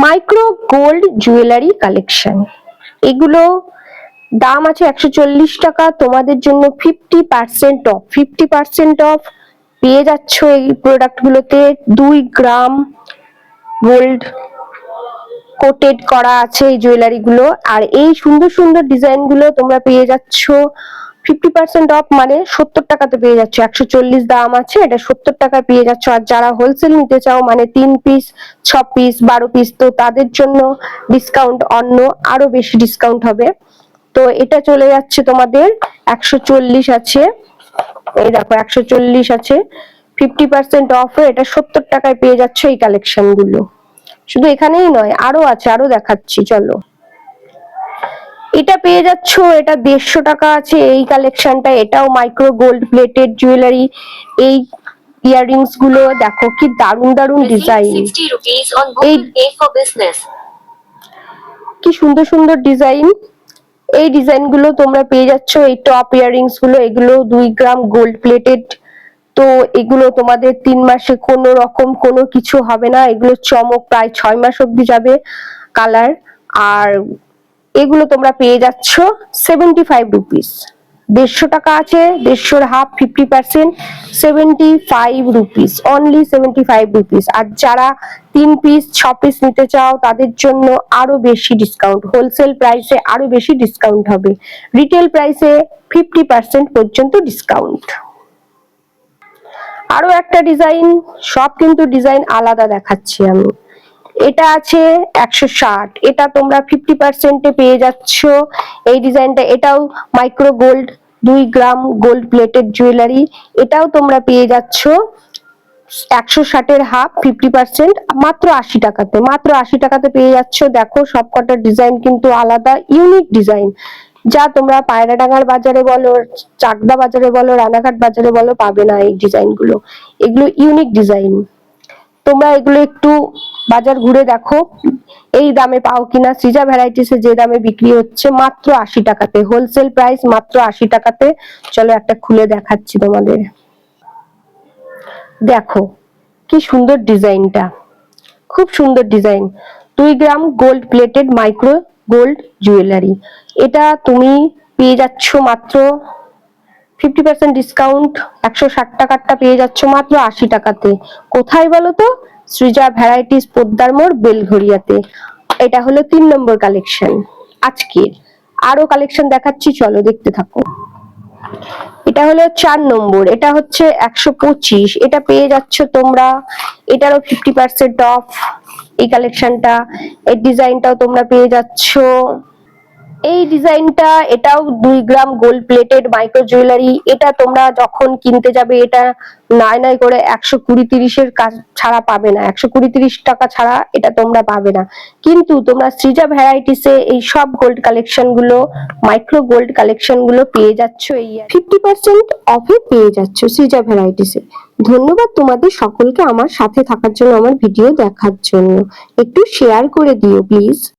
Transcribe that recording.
Micro gold jewellery collection. এগুলো দাম আছে 140 টাকা, তোমাদের জন্য 50% অফ পেয়ে যাচ্ছ। এই প্রোডাক্ট গুলোতে 2 গ্রাম গোল্ড কোটেড করা আছে এই জুয়েলারি গুলো। আর এই সুন্দর সুন্দর ডিজাইন গুলো তোমরা পেয়ে যাচ্ছ 50% অফ, মানে 70 টাকাতে পেয়ে যাচ্ছ। 140 দাম আছে, এটা 70 টাকায় পেয়ে যাচ্ছ। আর যারা হোলসেল নিতে চাও, মানে 3 পিস, 6 পিস, 12 পিস, তো তাদের জন্য ডিসকাউন্ট, অন্য আরো বেশি ডিসকাউন্ট হবে। তো এটা চলে যাচ্ছে তোমাদের 140 আছে, এই দেখো 140 আছে 50% অফে। এটা 70 টাকায় পেয়ে যাচ্ছ এই কালেকশন গুলো। শুধু এখানেই নয়, আরো আছে, আরো দেখাচ্ছি চলো। এটা পেয়ে যাচ্ছ, এটা 150 টাকা আছে এই কালেকশনটা। এটাও মাইক্রো গোল্ড প্লেটেড জুয়েলারি। এই ইয়াররিংস গুলো দেখো কি দারুন দারুন ডিজাইন, কি সুন্দর সুন্দর ডিজাইন। এই ডিজাইন গুলো তোমরা পেয়ে যাচ্ছ। এই টপ ইয়াররিংস গুলো, এগুলো 2 গ্রাম গোল্ড প্লেটেড। তো এগুলো তোমাদের 3 মাসে কোনো রকম কোনো কিছু হবে না। এগুলো চমক প্রায় 6 মাস অব্দি যাবে কালার। আর এগুলো তোমরা পেয়ে যাচ্ছ 75 রুপিস। 150 টাকা আছে, 150 হাফ 50%, 75 রুপিস, অনলি 75 রুপিস। আর যারা 3 পিস 6 পিস নিতে চাও তাদের জন্য আরো বেশি ডিসকাউন্ট, হোলসেল প্রাইসে আরো বেশি ডিসকাউন্ট হবে। রিটেল প্রাইসে 50% পর্যন্ত ডিসকাউন্ট। আরো একটা ডিজাইন, সব কিন্তু ডিজাইন আলাদা দেখাচ্ছি আমি। এটা আছে 160, এটা তোমরা 50% পেয়ে যাচ্ছ এই ডিজাইনটা। এটাও মাইক্রো গোল্ড 2 গ্রাম গোল্ড প্লেটেড জুয়েলারি। এটাও তোমরা পেয়ে যাচ্ছ 160 এর হাফ 50%, মাত্র 80 টাকাতে। মাত্র 80 টাকাতে পেয়ে যাচ্ছ। দেখো সবকটা ডিজাইন কিন্তু আলাদা, ইউনিক ডিজাইন, যা তোমরা পায়রাডাঙ্গার বাজারে বলো, চাকদা বাজারে বলো, রানাঘাট বাজারে বলো পাবে না এই ডিজাইন গুলো। এগুলো ইউনিক ডিজাইন। তোমরা এগুলো একটু বাজার ঘুরে দেখো এই দামে পাও কিনা। সৃজা ভ্যারাইটিসে যে দামে বিক্রি হচ্ছে মাত্র 80 টাকাতে, হোলসেল প্রাইস মাত্র 80 টাকাতে। চলো একটা খুলে দেখাচ্ছি তোমাদের। দেখো কি সুন্দর ডিজাইনটা, খুব সুন্দর ডিজাইন। 2 গ্রাম gold plated micro gold jewellery. এটা তুমি পেয়ে যাচ্ছ মাত্র 50% ডিসকাউন্ট, 160 টাকারটা পেয়ে যাচ্ছ মাত্র 80 টাকাতে। কোথায় বলো তো? সৃজা ভ্যারাইটিস, পোদ্দার মোড়, বেলঘরিয়াতে। এটা হলো 3 নম্বর কালেকশন। আজকে আরো কালেকশন দেখাচ্ছি, চলো দেখতে থাকো। এটা হলো 4 নম্বর, এটা হচ্ছে 125, এটা পেয়ে যাচ্ছ তোমরা। এটারও 50% অফ এই কালেকশনটা। এই ডিজাইনটাও তোমরা পেয়ে যাচ্ছ। এই ডিজাইনটা, এটাও 2 গ্রাম গোল্ড প্লেটেড মাইক্রো জুয়েলারি। এটা তোমরা যখন কিনতে যাবে, এটা নাই করে 120-30 এর ছাড়া পাবে না, 120-30 টাকা ছাড়া এটা তোমরা পাবে না। কিন্তু তোমরা সৃজা ভ্যারাইটিসে এই সব গোল্ড কালেকশন গুলো, মাইক্রো গোল্ড কালেকশন গুলো পেয়ে যাচ্ছ এই 50% অফে পেয়ে যাচ্ছ সৃজা ভ্যারাইটিসে। ধন্যবাদ তোমাদের সকলকে আমার সাথে থাকার জন্য, আমার ভিডিও দেখার জন্য। একটু শেয়ার করে দিও প্লিজ।